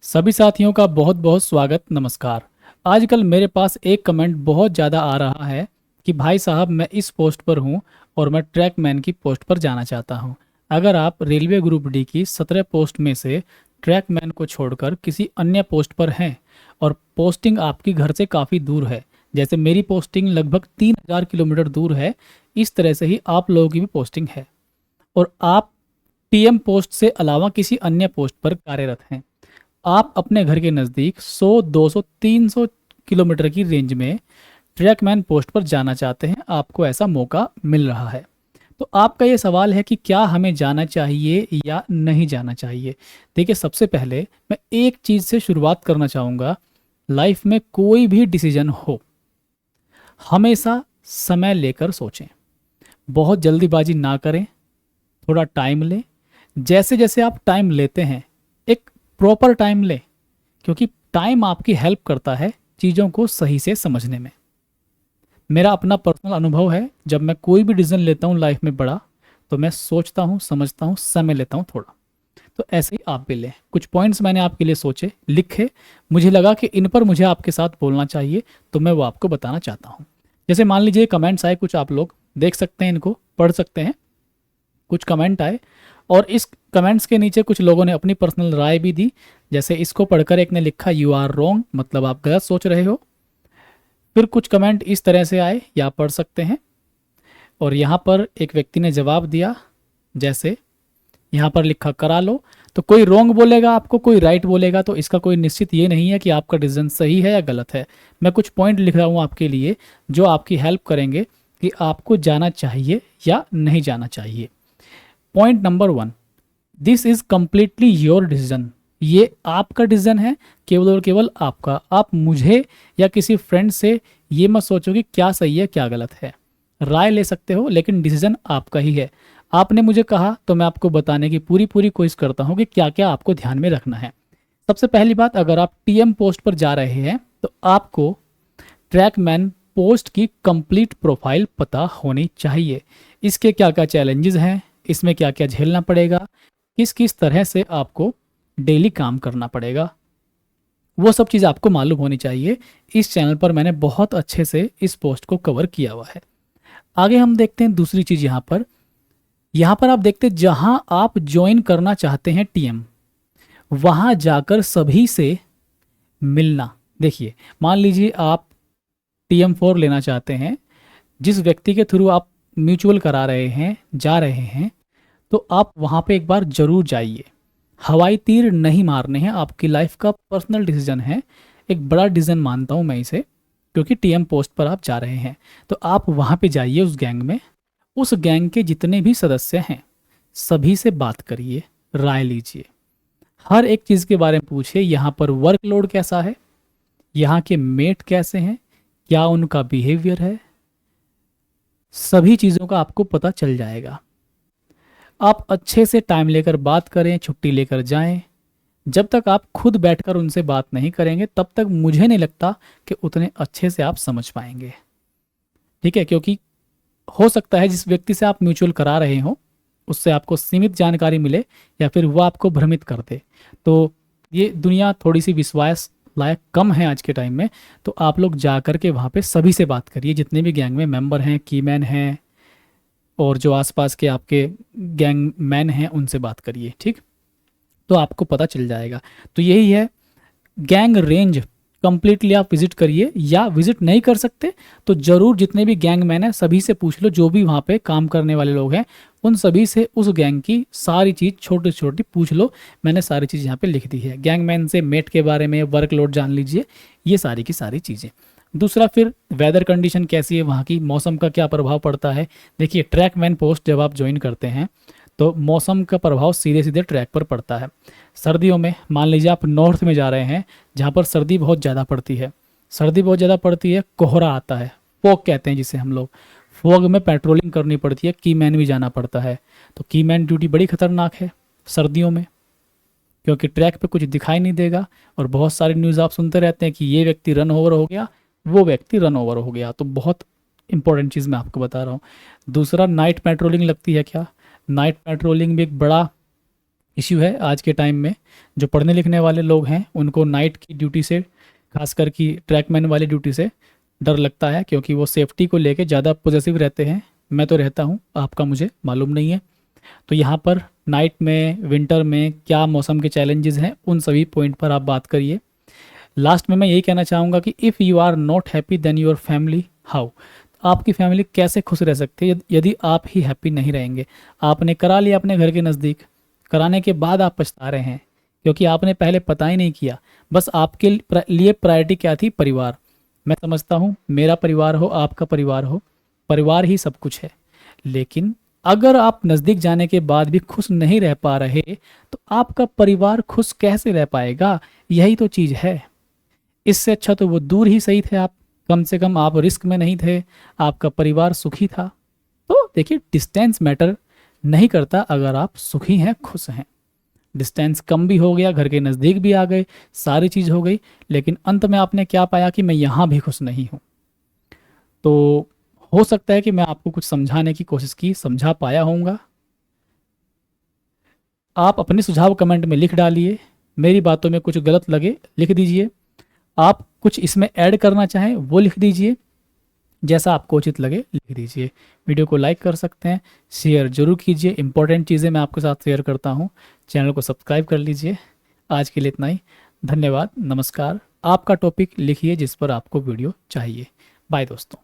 सभी साथियों का बहुत बहुत स्वागत नमस्कार। आजकल मेरे पास एक कमेंट बहुत ज़्यादा आ रहा है कि भाई साहब मैं इस पोस्ट पर हूँ और मैं ट्रैकमैन की पोस्ट पर जाना चाहता हूँ। अगर आप रेलवे ग्रुप डी की 17 पोस्ट में से ट्रैकमैन को छोड़कर किसी अन्य पोस्ट पर हैं और पोस्टिंग आपकी घर से काफ़ी दूर है, जैसे मेरी पोस्टिंग लगभग 3000 किलोमीटर दूर है, इस तरह से ही आप लोगों की भी पोस्टिंग है और आप टीएम पोस्ट से अलावा किसी अन्य पोस्ट पर कार्यरत हैं। आप अपने घर के नज़दीक 100, 200, 300 किलोमीटर की रेंज में ट्रैकमैन पोस्ट पर जाना चाहते हैं, आपको ऐसा मौका मिल रहा है। तो आपका ये सवाल है कि क्या हमें जाना चाहिए या नहीं जाना चाहिए। देखिए, सबसे पहले मैं एक चीज़ से शुरुआत करना चाहूँगा। लाइफ में कोई भी डिसीजन हो, हमेशा समय लेकर सोचें। बहुत जल्दीबाजी ना करें, थोड़ा टाइम लें। जैसे जैसे आप टाइम लेते हैं, एक प्रॉपर टाइम लें, क्योंकि टाइम आपकी हेल्प करता है चीज़ों को सही से समझने में। मेरा अपना पर्सनल अनुभव है, जब मैं कोई भी डिसीजन लेता हूँ लाइफ में बड़ा, तो मैं सोचता हूँ, समझता हूँ, समय लेता हूँ थोड़ा। तो ऐसे ही आप भी लें। कुछ पॉइंट्स मैंने आपके लिए सोचे, लिखे, मुझे लगा कि इन पर मुझे आपके साथ बोलना चाहिए, तो मैं वो आपको बताना चाहता हूँ। जैसे मान लीजिए कमेंट्स आए, कुछ आप लोग देख सकते हैं, इनको पढ़ सकते हैं। कुछ कमेंट आए और इस कमेंट्स के नीचे कुछ लोगों ने अपनी पर्सनल राय भी दी। जैसे इसको पढ़कर एक ने लिखा यू आर रॉन्ग, मतलब आप गलत सोच रहे हो। फिर कुछ कमेंट इस तरह से आए, या पढ़ सकते हैं। और यहाँ पर एक व्यक्ति ने जवाब दिया, जैसे यहाँ पर लिखा करा लो। तो कोई रॉन्ग बोलेगा आपको, कोई राइट बोलेगा, तो इसका कोई निश्चित ये नहीं है कि आपका डिसीजन सही है या गलत है। मैं कुछ पॉइंट लिख रहा हूँ आपके लिए जो आपकी हेल्प करेंगे कि आपको जाना चाहिए या नहीं जाना चाहिए। Point number 1, this is completely your decision. ये आपका डिसीजन है, केवल और केवल आपका। आप मुझे या किसी फ्रेंड से ये मत सोचो कि क्या सही है क्या गलत है। राय ले सकते हो, लेकिन डिसीजन आपका ही है। आपने मुझे कहा तो मैं आपको बताने की पूरी पूरी कोशिश करता हूँ कि क्या क्या आपको ध्यान में रखना है। सबसे पहली बात, अगर आप टीएम पोस्ट पर जा रहे हैं तो आपको ट्रैकमैन पोस्ट की कंप्लीट प्रोफाइल पता होनी चाहिए। इसके क्या क्या चैलेंजेस हैं, इसमें क्या क्या झेलना पड़ेगा, किस किस तरह से आपको डेली काम करना पड़ेगा, वो सब चीज़ आपको मालूम होनी चाहिए। इस चैनल पर मैंने बहुत अच्छे से इस पोस्ट को कवर किया हुआ है। आगे हम देखते हैं दूसरी चीज़। यहाँ पर आप देखते हैं, जहाँ आप ज्वाइन करना चाहते हैं टीएम, वहाँ जाकर सभी से मिलना। देखिए, मान लीजिए आप TM4 लेना चाहते हैं, जिस व्यक्ति के थ्रू आप म्यूचुअल करा रहे हैं, जा रहे हैं, तो आप वहाँ पे एक बार जरूर जाइए। हवाई तीर नहीं मारने हैं, आपकी लाइफ का पर्सनल डिसीजन है। एक बड़ा डिसीजन मानता हूँ मैं इसे, क्योंकि टीएम पोस्ट पर आप जा रहे हैं। तो आप वहाँ पे जाइए, उस गैंग में, उस गैंग के जितने भी सदस्य हैं सभी से बात करिए, राय लीजिए, हर एक चीज़ के बारे में पूछिए। यहाँ पर वर्कलोड कैसा है, यहाँ के मेट कैसे हैं, क्या उनका बिहेवियर है, सभी चीज़ों का आपको पता चल जाएगा। आप अच्छे से टाइम लेकर बात करें, छुट्टी लेकर जाएं। जब तक आप खुद बैठकर उनसे बात नहीं करेंगे, तब तक मुझे नहीं लगता कि उतने अच्छे से आप समझ पाएंगे। ठीक है, क्योंकि हो सकता है जिस व्यक्ति से आप म्यूचुअल करा रहे हो उससे आपको सीमित जानकारी मिले, या फिर वो आपको भ्रमित कर दे। तो ये दुनिया थोड़ी सी विश्वास लायक कम है आज के टाइम में। तो आप लोग जा कर के वहाँ पे सभी से बात करिए, जितने भी गैंग में मेंबर हैं, कीमैन हैं, और जो आसपास के आपके गैंग मैन हैं उनसे बात करिए। ठीक, तो आपको पता चल जाएगा। तो यही है, गैंग रेंज कंप्लीटली आप विजिट करिए, या विजिट नहीं कर सकते तो जरूर जितने भी गैंग मैन हैं सभी से पूछ लो, जो भी वहाँ पे काम करने वाले लोग हैं उन सभी से उस गैंग की सारी चीज़ छोटी छोटी पूछ लो। मैंने सारी चीज़ यहाँ पे लिख दी है। गैंग मैन से मेट के बारे में, वर्कलोड जान लीजिए, ये सारी की सारी चीज़ें। दूसरा, फिर वेदर कंडीशन कैसी है, वहाँ की मौसम का क्या प्रभाव पड़ता है। देखिए, ट्रैकमैन पोस्ट जब आप ज्वाइन करते हैं तो मौसम का प्रभाव सीधे सीधे ट्रैक पर पड़ता है। सर्दियों में मान लीजिए आप नॉर्थ में जा रहे हैं, जहाँ पर सर्दी बहुत ज़्यादा पड़ती है, सर्दी बहुत ज़्यादा पड़ती है, कोहरा आता है, फॉग कहते हैं जिसे हम लोग। फॉग में पेट्रोलिंग करनी पड़ती है, कीमैन भी जाना पड़ता है। तो कीमैन ड्यूटी बड़ी खतरनाक है सर्दियों में, क्योंकि ट्रैक पे कुछ दिखाई नहीं देगा और बहुत सारी न्यूज़ आप सुनते रहते हैं कि ये व्यक्ति रन ओवर हो गया, वो व्यक्ति रन ओवर हो गया। तो बहुत इंपॉर्टेंट चीज़ मैं आपको बता रहा हूँ। दूसरा, नाइट पेट्रोलिंग लगती है क्या। नाइट पेट्रोलिंग भी एक बड़ा इश्यू है आज के टाइम में। जो पढ़ने लिखने वाले लोग हैं उनको नाइट की ड्यूटी से, खासकर की ट्रैकमैन वाली ड्यूटी से डर लगता है, क्योंकि वो सेफ्टी को लेके ज़्यादा पॉजिटिव रहते हैं। मैं तो रहता हूँ, आपका मुझे मालूम नहीं है। तो यहाँ पर नाइट में, विंटर में क्या मौसम के चैलेंजेस हैं, उन सभी पॉइंट पर आप बात करिए। लास्ट में मैं यही कहना चाहूँगा कि if you are not happy then your family how. आपकी फैमिली कैसे खुश रह सकती है यदि आप ही हैप्पी नहीं रहेंगे। आपने करा लिया अपने घर के नज़दीक, कराने के बाद आप पछता रहे हैं, क्योंकि आपने पहले पता ही नहीं किया। बस आपके लिए प्रायोरिटी क्या थी? परिवार। मैं समझता हूँ मेरा परिवार हो, आपका परिवार हो, परिवार ही सब कुछ है। लेकिन अगर आप नज़दीक जाने के बाद भी खुश नहीं रह पा रहे, तो आपका परिवार खुश कैसे रह पाएगा? यही तो चीज़ है। इससे अच्छा तो वो दूर ही सही थे आप। कम से कम आप रिस्क में नहीं थे, आपका परिवार सुखी था। तो देखिए, डिस्टेंस मैटर नहीं करता अगर आप सुखी हैं, खुश हैं। डिस्टेंस कम भी हो गया, घर के नज़दीक भी आ गए, सारी चीज़ हो गई, लेकिन अंत में आपने क्या पाया कि मैं यहाँ भी खुश नहीं हूँ। तो हो सकता है कि मैं आपको कुछ समझाने की कोशिश की, समझा पाया होऊंगा। आप अपने सुझाव कमेंट में लिख डालिए। मेरी बातों में कुछ गलत लगे लिख दीजिए। आप कुछ इसमें ऐड करना चाहें वो लिख दीजिए। जैसा आपको उचित लगे लिख दीजिए। वीडियो को लाइक कर सकते हैं, शेयर जरूर कीजिए। इंपॉर्टेंट चीज़ें मैं आपके साथ शेयर करता हूँ। चैनल को सब्सक्राइब कर लीजिए। आज के लिए इतना ही। धन्यवाद, नमस्कार। आपका टॉपिक लिखिए जिस पर आपको वीडियो चाहिए। बाय दोस्तों।